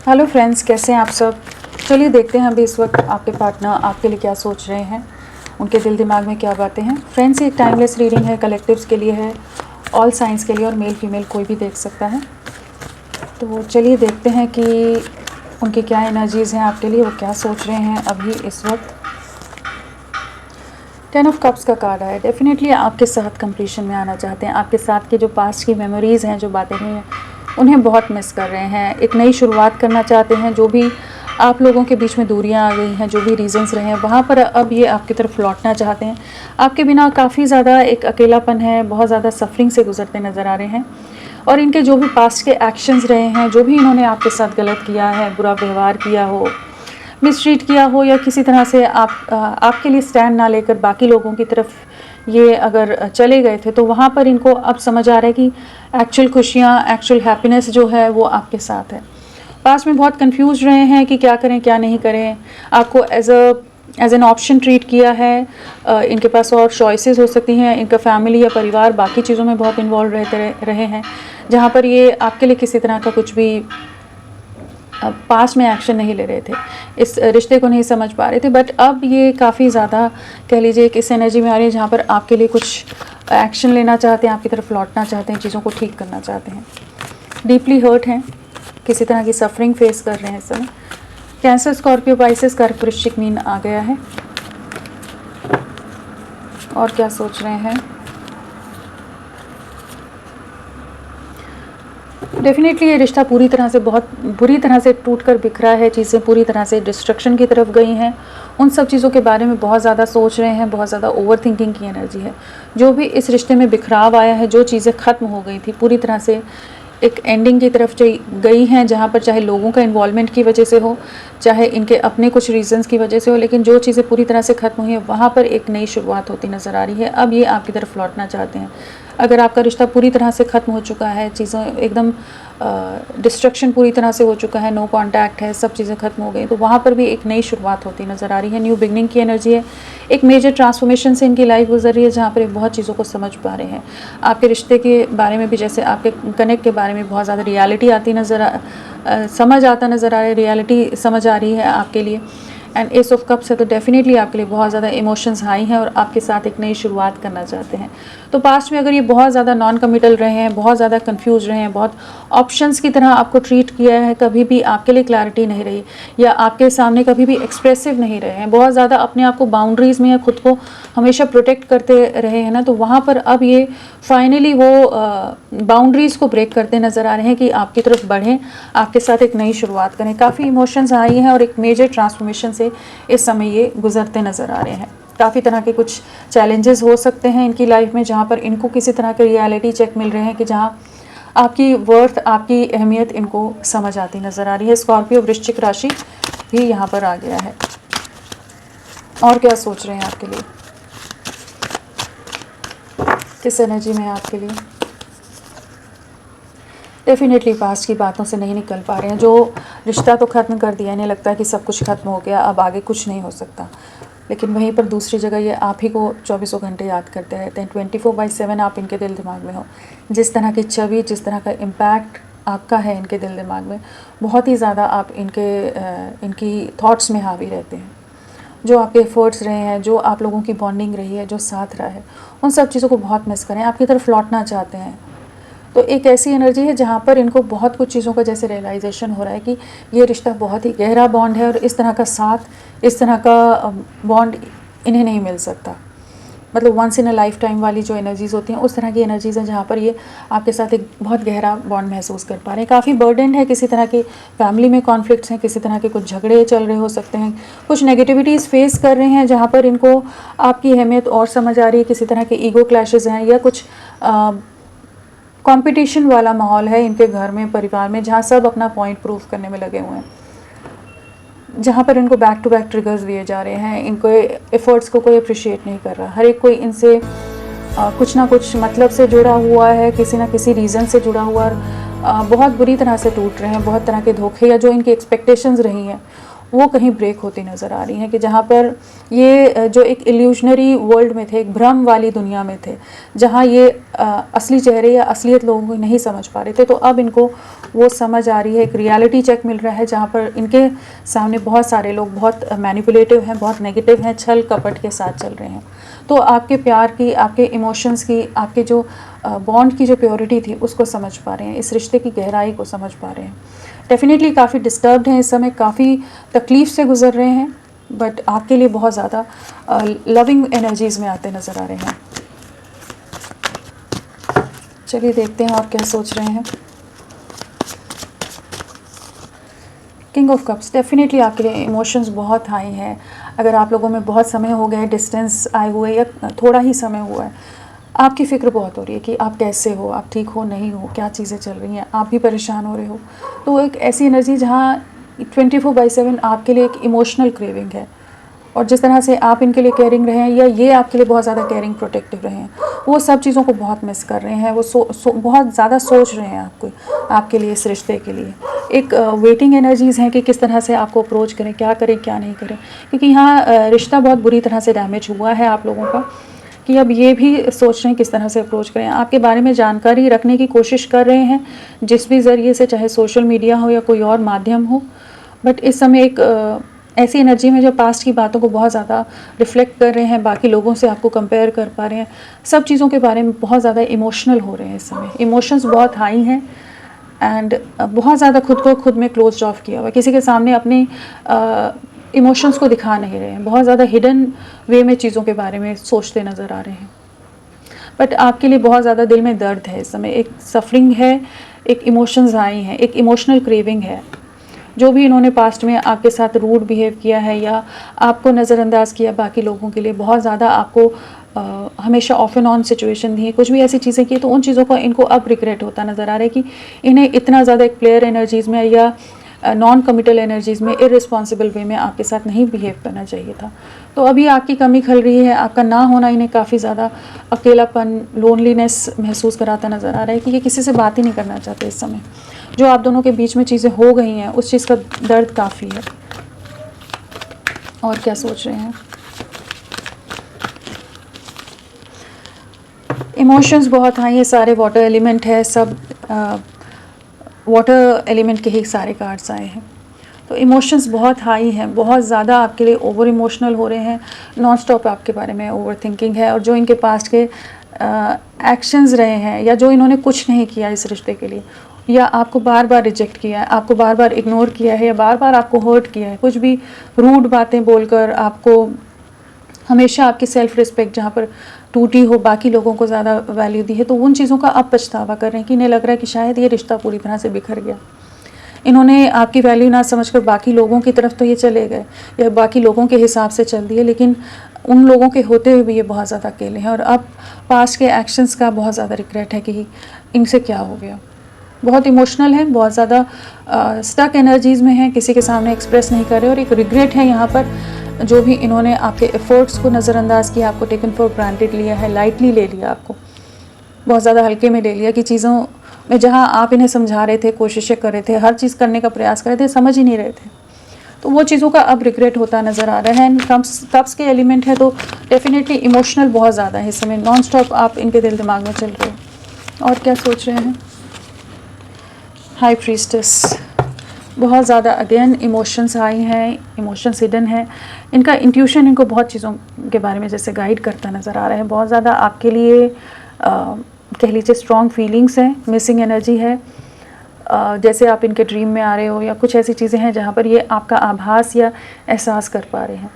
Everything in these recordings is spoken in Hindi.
हेलो फ्रेंड्स, कैसे हैं आप सब। चलिए देखते हैं अभी इस वक्त आपके पार्टनर आपके लिए क्या सोच रहे हैं, उनके दिल दिमाग में क्या बातें हैं। फ्रेंड्स, ये एक टाइमलेस रीडिंग है, कलेक्टिव्स के लिए है, ऑल साइंस के लिए, और मेल फीमेल कोई भी देख सकता है। तो चलिए देखते हैं कि उनकी क्या एनर्जीज़ हैं आपके लिए, वो क्या सोच रहे हैं अभी इस वक्त। 10 ऑफ कप्स का कार्ड है। डेफिनेटली आपके साथ कंप्लीशन में आना चाहते हैं, आपके साथ की जो पास्ट की मेमोरीज़ हैं, जो बातें हुई हैं, उन्हें बहुत मिस कर रहे हैं। एक नई शुरुआत करना चाहते हैं। जो भी आप लोगों के बीच में दूरियां आ गई हैं, जो भी रीजंस रहे हैं, वहाँ पर अब ये आपकी तरफ लौटना चाहते हैं। आपके बिना काफ़ी ज़्यादा एक अकेलापन है, बहुत ज़्यादा सफरिंग से गुजरते नज़र आ रहे हैं। और इनके जो भी पास्ट के एक्शंस रहे हैं, जो भी इन्होंने आपके साथ गलत किया है, बुरा व्यवहार किया हो, मिसट्रीट किया हो, या किसी तरह से आपके लिए स्टैंड ना लेकर बाकी लोगों की तरफ ये अगर चले गए थे, तो वहाँ पर इनको अब समझ आ रहा है कि एक्चुअल खुशियाँ, एक्चुअल हैप्पीनेस जो है वो आपके साथ है। पास में बहुत कंफ्यूज रहे हैं कि क्या करें क्या नहीं करें। आपको एज एन ऑप्शन ट्रीट किया है। इनके पास और चॉइसेस हो सकती हैं। इनका फैमिली या परिवार बाकी चीज़ों में बहुत इन्वॉल्व रहे हैं, जहाँ पर ये आपके लिए किसी तरह का कुछ भी पास में एक्शन नहीं ले रहे थे, इस रिश्ते को नहीं समझ पा रहे थे। बट अब ये काफ़ी ज़्यादा कह लीजिए कि इस एनर्जी में आ रही है, जहाँ पर आपके लिए कुछ एक्शन लेना चाहते हैं, आपकी तरफ लौटना चाहते हैं, चीज़ों को ठीक करना चाहते हैं। डीपली हर्ट हैं, किसी तरह की सफरिंग फेस कर रहे हैं इस समय। कैंसर, स्कॉर्पियो, पाइसेस, कर्क, वृश्चिक, मीन आ गया है। और क्या सोच रहे हैं। डेफिनेटली ये रिश्ता पूरी तरह से, बहुत बुरी तरह से टूट कर बिखरा है। चीज़ें पूरी तरह से डिस्ट्रक्शन की तरफ गई हैं। उन सब चीज़ों के बारे में बहुत ज़्यादा सोच रहे हैं, बहुत ज़्यादा ओवर थिंकिंग की एनर्जी है। जो भी इस रिश्ते में बिखराव आया है, जो चीज़ें ख़त्म हो गई थी, पूरी तरह से एक एंडिंग की तरफ गई हैं, जहाँ पर चाहे लोगों का इन्वॉल्वमेंट की वजह से हो, चाहे इनके अपने कुछ रीजंस की वजह से हो, लेकिन जो चीज़ें पूरी तरह से ख़त्म हुई है, वहाँ पर एक नई शुरुआत होती नज़र आ रही है। अब ये आपकी तरफ लौटना चाहते हैं। अगर आपका रिश्ता पूरी तरह से ख़त्म हो चुका है, चीज़ें एकदम डिस्ट्रक्शन पूरी तरह से हो चुका है, नो कांटेक्ट है, सब चीज़ें ख़त्म हो गई, तो वहाँ पर भी एक नई शुरुआत होती नज़र आ रही है। न्यू बिगनिंग की एनर्जी है। एक मेजर ट्रांसफॉर्मेशन से इनकी लाइफ गुजर रही है, जहाँ पर बहुत चीज़ों को समझ पा रहे हैं। आपके रिश्ते के बारे में भी, जैसे आपके कनेक्ट के बारे में बहुत ज़्यादा रियलिटी आती समझ आता नज़र आ रहा है, रियलिटी समझ आ रही है आपके लिए। एंड एस ऑफ कप्स है, तो डेफिनेटली आपके लिए बहुत ज़्यादा इमोशंस हाई हैं और आपके साथ एक नई शुरुआत करना चाहते हैं। तो पास्ट में अगर ये बहुत ज़्यादा नॉन कमिटल रहे हैं, बहुत ज़्यादा कंफ्यूज रहे हैं, बहुत ऑप्शंस की तरह आपको ट्रीट किया है, कभी भी आपके लिए क्लैरिटी नहीं रही, या आपके सामने कभी भी एक्सप्रेसिव नहीं रहे हैं, बहुत ज़्यादा अपने आप को बाउंड्रीज़ में या खुद को हमेशा प्रोटेक्ट करते रहे हैं ना, तो वहाँ पर अब ये फाइनली वो बाउंड्रीज़ को ब्रेक करते नज़र आ रहे हैं कि आपकी तरफ बढ़ें, आपके साथ एक नई शुरुआत करें। काफ़ी इमोशंस आई हैं और एक मेजर ट्रांसफॉर्मेशन से इस समय ये गुजरते नज़र आ रहे हैं। काफ़ी तरह के कुछ चैलेंजेस हो सकते हैं इनकी लाइफ में, जहाँ पर इनको किसी तरह के रियलिटी चेक मिल रहे हैं कि जहाँ आपकी वर्थ, आपकी अहमियत इनको समझ आती नज़र आ रही है। स्कॉर्पियो, वृश्चिक राशि भी यहाँ पर आ गया है। और क्या सोच रहे हैं आपके लिए, किस एनर्जी में है आपके लिए। डेफिनेटली पास्ट की बातों से नहीं निकल पा रहे हैं। जो रिश्ता तो ख़त्म कर दिया, इन्हें लगता है कि सब कुछ ख़त्म हो गया, अब आगे कुछ नहीं हो सकता, लेकिन वहीं पर दूसरी जगह ये आप ही को 24 घंटे याद करते रहते हैं। 24/7 आप इनके दिल दिमाग में हो। जिस तरह की छवि, जिस तरह का इम्पैक्ट आपका है इनके दिल दिमाग में, बहुत ही ज़्यादा आप इनकी थॉट्स में हावी रहते हैं। जो आपके एफर्ट्स रहे हैं, जो आप लोगों की बॉन्डिंग रही है, जो साथ रहा है, उन सब चीज़ों को बहुत मिस करें, आपकी तरफ लौटना चाहते हैं। तो एक ऐसी एनर्जी है जहाँ पर इनको बहुत कुछ चीज़ों का जैसे रियलाइजेशन हो रहा है कि ये रिश्ता बहुत ही गहरा बॉन्ड है और इस तरह का साथ, इस तरह का बॉन्ड इन्हें नहीं मिल सकता। मतलब once in a lifetime वाली जो एनर्जीज़ होती हैं, उस तरह की एनर्जीज़ हैं जहाँ पर ये आपके साथ एक बहुत गहरा बॉन्ड महसूस कर पा रहे हैं। काफ़ी बर्डन है, किसी तरह के फैमिली में कॉन्फ्लिक्ट्स हैं, किसी तरह के कुछ झगड़े चल रहे हो सकते हैं, कुछ नेगेटिविटीज़ फेस कर रहे हैं, जहाँ पर इनको आपकी अहमियत और समझ आ रही है। किसी तरह के ईगो क्लैशेज़ हैं, या कुछ कंपटीशन वाला माहौल है इनके घर में, परिवार में, जहाँ सब अपना पॉइंट प्रूव करने में लगे हुए हैं, जहाँ पर इनको बैक टू बैक ट्रिगर्स दिए जा रहे हैं। इनको एफर्ट्स को कोई अप्रिशिएट नहीं कर रहा। हर एक कोई इनसे कुछ ना कुछ मतलब से जुड़ा हुआ है, किसी ना किसी रीज़न से जुड़ा हुआ, बहुत बुरी तरह से टूट रहे हैं। बहुत तरह के धोखे या जो इनकी एक्सपेक्टेशंस रही हैं, वो कहीं ब्रेक होती नज़र आ रही हैं, कि जहाँ पर ये जो एक इल्यूशनरी वर्ल्ड में थे, एक भ्रम वाली दुनिया में थे, जहाँ ये असली चेहरे या असलियत लोगों को नहीं समझ पा रहे थे, तो अब इनको वो समझ आ रही है। एक रियलिटी चेक मिल रहा है जहाँ पर इनके सामने बहुत सारे लोग बहुत मैनिपुलेटिव हैं, बहुत नेगेटिव हैं, छल कपट के साथ चल रहे हैं। तो आपके प्यार की, आपके इमोशंस की, आपके जो बॉन्ड की जो प्योरिटी थी उसको समझ पा रहे हैं, इस रिश्ते की गहराई को समझ पा रहे हैं। डेफिनेटली काफ़ी डिस्टर्ब्ड हैं इस समय, काफ़ी तकलीफ़ से गुज़र रहे हैं, बट आपके लिए बहुत ज़्यादा लविंग एनर्जीज़ में आते नज़र आ रहे हैं। चलिए देखते हैं आप क्या सोच रहे हैं। किंग ऑफ कप्स, डेफिनेटली आपके लिए इमोशंस बहुत हाई हैं। अगर आप लोगों में बहुत समय हो गया डिस्टेंस आए हुए या थोड़ा ही समय हुआ है, आपकी फ़िक्र बहुत हो रही है कि आप कैसे हो, आप ठीक हो नहीं हो, क्या चीज़ें चल रही हैं, आप भी परेशान हो रहे हो। तो एक ऐसी एनर्जी जहाँ 24/7 आपके लिए एक इमोशनल क्रेविंग है, और जिस तरह से आप इनके लिए केयरिंग रहे हैं या ये आपके लिए बहुत ज़्यादा केयरिंग प्रोटेक्टिव रहे हैं, वो सब चीज़ों को बहुत मिस कर रहे हैं। वो बहुत ज़्यादा सोच रहे हैं आपके लिए, इस रिश्ते के लिए। एक वेटिंग एनर्जीज़ हैं कि किस तरह से आपको अप्रोच करें, क्या करें क्या नहीं करें, क्योंकि यहाँ रिश्ता बहुत बुरी तरह से डैमेज हुआ है आप लोगों का, कि अब ये भी सोच रहे हैं किस तरह से अप्रोच करें। आपके बारे में जानकारी रखने की कोशिश कर रहे हैं जिस भी ज़रिए से, चाहे सोशल मीडिया हो या कोई और माध्यम हो। बट इस समय एक ऐसी एनर्जी में जो पास्ट की बातों को बहुत ज़्यादा रिफ्लेक्ट कर रहे हैं, बाकी लोगों से आपको कंपेयर कर पा रहे हैं, सब चीज़ों के बारे में बहुत ज़्यादा इमोशनल हो रहे हैं इस समय। इमोशंस बहुत हाई हैं एंड बहुत ज़्यादा खुद को खुद में क्लोज ऑफ किया हुआ, किसी के सामने अपने इमोशंस को दिखा नहीं रहे हैं, बहुत ज़्यादा हिडन वे में चीज़ों के बारे में सोचते नज़र आ रहे हैं। बट आपके लिए बहुत ज़्यादा दिल में दर्द है इस समय, एक सफरिंग है, एक इमोशंस आई हैं, एक इमोशनल क्रेविंग है। जो भी इन्होंने पास्ट में आपके साथ रूड बिहेव किया है या आपको नज़रअंदाज किया बाकी लोगों के लिए, बहुत ज़्यादा आपको हमेशा ऑफ एंड ऑन सिचुएशन दी है, कुछ भी ऐसी चीज़ें की, तो उन चीज़ों का इनको अब रिग्रेट होता नज़र आ रहा है कि इन्हें इतना ज़्यादा एक प्लेयर एनर्जीज़ में या नॉन कमिटल एनर्जीज़ में इररिस्पॉन्सिबल वे में आपके साथ नहीं बिहेव करना चाहिए था। तो अभी आपकी कमी खल रही है, आपका ना होना इन्हें काफ़ी ज़्यादा अकेलापन, लोनलीनेस महसूस कराता नज़र आ रहा है कि ये किसी से बात ही नहीं करना चाहते इस समय। जो आप दोनों के बीच में चीज़ें हो गई हैं उस चीज़ का दर्द काफ़ी है। और क्या सोच रहे हैं? इमोशंस बहुत हाई है, सारे वाटर एलिमेंट है, सब वाटर एलिमेंट के ही सारे कार्ड्स आए हैं। तो इमोशंस बहुत हाई हैं, बहुत ज़्यादा आपके लिए ओवर इमोशनल हो रहे हैं, नॉन स्टॉप आपके बारे में ओवर थिंकिंग है। और जो इनके पास्ट के एक्शंस रहे हैं या जो इन्होंने कुछ नहीं किया इस रिश्ते के लिए, या आपको बार बार रिजेक्ट किया है, आपको बार बार इग्नोर किया है, या बार बार आपको हर्ट किया है, कुछ भी रूड बातें बोलकर आपको, हमेशा आपकी सेल्फ रिस्पेक्ट जहाँ पर टूटी हो, बाकी लोगों को ज़्यादा वैल्यू दी है, तो उन चीज़ों का अब पछतावा कर रहे हैं कि इन्हें लग रहा है कि शायद ये रिश्ता पूरी तरह से बिखर गया। इन्होंने आपकी वैल्यू ना समझकर बाकी लोगों की तरफ तो ये चले गए या बाकी लोगों के हिसाब से चल दिए, लेकिन उन लोगों के होते हुए भी ये बहुत ज़्यादा अकेले हैं। और अब पास्ट के एक्शंस का बहुत ज़्यादा रिग्रेट है कि इनसे क्या हो गया। बहुत इमोशनल है, बहुत ज़्यादा स्टक एनर्जीज़ में है, किसी के सामने एक्सप्रेस नहीं कर रहे, और एक रिग्रेट है यहाँ पर जो भी इन्होंने आपके एफर्ट्स को नज़रअंदाज किया, आपको टेकन फॉर ग्रांटेड लिया है, लाइटली ले लिया, आपको बहुत ज़्यादा हल्के में ले लिया कि चीज़ों में जहाँ आप इन्हें समझा रहे थे, कोशिशें कर रहे थे, हर चीज़ करने का प्रयास कर रहे थे, समझ ही नहीं रहे थे। तो वो चीज़ों का अब रिग्रेट होता नज़र आ रहा है। कप्स के एलिमेंट है तो डेफिनेटली इमोशनल बहुत ज़्यादा है इस समय, नॉन स्टॉप आप इनके दिल दिमाग में चल रहे हो। और क्या सोच रहे हैं? हाई प्रीस्टेस, बहुत ज़्यादा अगेन इमोशंस हाई हैं, इमोशंस हिडन है। इनका इंट्यूशन इनको बहुत चीज़ों के बारे में जैसे गाइड करता नज़र आ रहा है। बहुत ज़्यादा आपके लिए कह लीजिए स्ट्रॉन्ग फीलिंग्स हैं, मिसिंग एनर्जी है, जैसे आप इनके ड्रीम में आ रहे हो, या कुछ ऐसी चीज़ें हैं जहाँ पर ये आपका आभास या एहसास कर पा रहे हैं।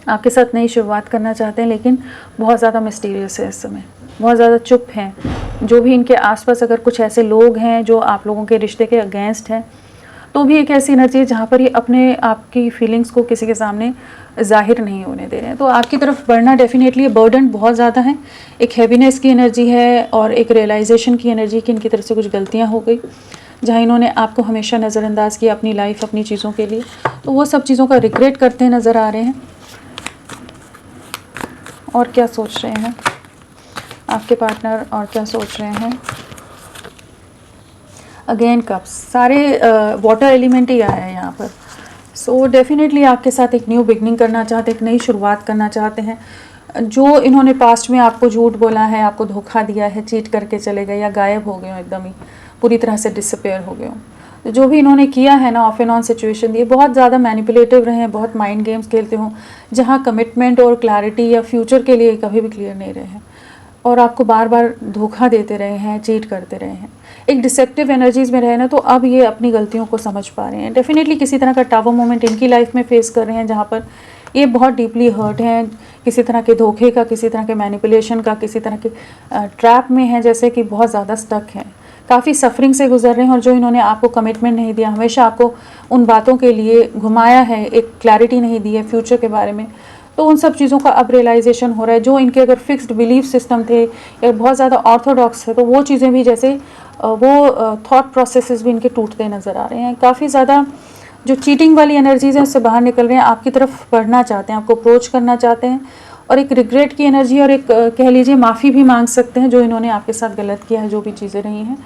आपके साथ नई शुरुआत करना चाहते हैं, लेकिन बहुत ज़्यादा मिस्टीरियस है इस समय, बहुत ज़्यादा चुप हैं। जो भी इनके आसपास अगर कुछ ऐसे लोग हैं जो आप लोगों के रिश्ते के अगेंस्ट हैं, तो भी एक ऐसी एनर्जी है जहाँ पर ये अपने आपकी फीलिंग्स को किसी के सामने ज़ाहिर नहीं होने दे रहे हैं। तो आपकी तरफ बढ़ना डेफिनेटली बर्डन बहुत ज़्यादा है, एक हैवीनेस की एनर्जी है और एक रियलाइजेशन की एनर्जी कि इनकी तरफ से कुछ गलतियाँ हो गई, जहाँ इन्होंने आपको हमेशा नज़रअंदाज किया अपनी लाइफ, अपनी चीज़ों के लिए, तो वो सब चीज़ों का रिग्रेट करते नज़र आ रहे हैं। और क्या सोच रहे हैं आपके पार्टनर, और क्या सोच रहे हैं? अगेन कप्स, सारे वाटर एलिमेंट ही आया है यहाँ पर। सो डेफिनेटली आपके साथ एक न्यू बिगनिंग करना चाहते हैं, एक नई शुरुआत करना चाहते हैं। जो इन्होंने पास्ट में आपको झूठ बोला है, आपको धोखा दिया है, चीट करके चले गए या गायब हो गए हो, एकदम ही पूरी तरह से डिसअपेयर हो गए हो, तो जो भी इन्होंने किया है ना, ऑफ एंड ऑन सिचुएशन दी, बहुत ज़्यादा मैनिपुलेटिव रहे हैं, बहुत माइंड गेम्स खेलते हो, जहाँ कमिटमेंट और क्लैरिटी या फ्यूचर के लिए कभी भी क्लियर नहीं रहे हैं, और आपको बार बार धोखा देते रहे हैं, चीट करते रहे हैं, एक डिसेप्टिव एनर्जीज़ में रहे ना, तो अब ये अपनी गलतियों को समझ पा रहे हैं। डेफिनेटली किसी तरह का टावर मोमेंट इनकी लाइफ में फेस कर रहे हैं, जहाँ पर ये बहुत डीपली हर्ट हैं, किसी तरह के धोखे का, किसी तरह के मैनिपुलेशन का, किसी तरह के ट्रैप में हैं, जैसे कि बहुत ज़्यादा स्टक हैं, काफ़ी सफरिंग से गुजर रहे हैं। और जो इन्होंने आपको कमिटमेंट नहीं दिया, हमेशा आपको उन बातों के लिए घुमाया है, एक क्लैरिटी नहीं दी है फ्यूचर के बारे में, तो उन सब चीज़ों का अब रियलाइजेशन हो रहा है। जो इनके अगर फिक्स्ड बिलीफ सिस्टम थे या बहुत ज़्यादा ऑर्थोडॉक्स थे, तो वो चीज़ें भी, जैसे वो थॉट प्रोसेसेस भी इनके टूटते नज़र आ रहे हैं। काफ़ी ज़्यादा जो चीटिंग वाली एनर्जीज़ हैं उससे बाहर निकल रहे हैं, आपकी तरफ बढ़ना चाहते हैं, आपको अप्रोच करना चाहते हैं, और एक रिग्रेट की एनर्जी और एक कह लीजिए माफ़ी भी मांग सकते हैं जो इन्होंने आपके साथ गलत किया है, जो भी चीज़ें रही हैं।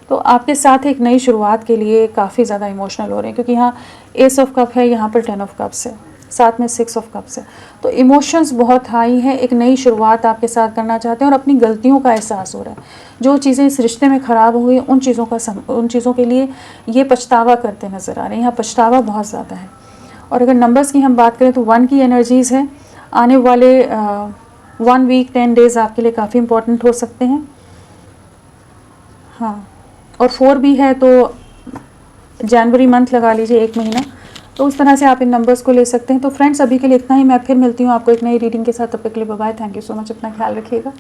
तो आपके साथ एक नई शुरुआत के लिए काफ़ी ज़्यादा इमोशनल हो रहे हैं, क्योंकि यहाँ एस ऑफ कप है, यहाँ पर 10 ऑफ कप्स है, साथ में 6 ऑफ कप्स है, तो इमोशंस बहुत हाई हैं। एक नई शुरुआत आपके साथ करना चाहते हैं और अपनी गलतियों का एहसास हो रहा है। जो चीज़ें इस रिश्ते में ख़राब हुई, उन चीज़ों के लिए ये पछतावा करते नज़र आ रहे हैं। यहाँ पछतावा बहुत ज़्यादा है। और अगर नंबर्स की हम बात करें तो 1 की एनर्जीज़ है। आने वाले 1 वीक 10 डेज़ आपके लिए काफ़ी इंपॉर्टेंट हो सकते हैं। हाँ, और 4 भी है, तो जनवरी मंथ लगा लीजिए, 1 महीना, तो उस तरह से आप इन नंबर्स को ले सकते हैं। तो फ्रेंड्स, अभी के लिए इतना ही। मैं फिर मिलती हूँ आपको एक नई रीडिंग के साथ। तब तक के लिए bye bye. Thank you so much. अपना ख्याल रखिएगा।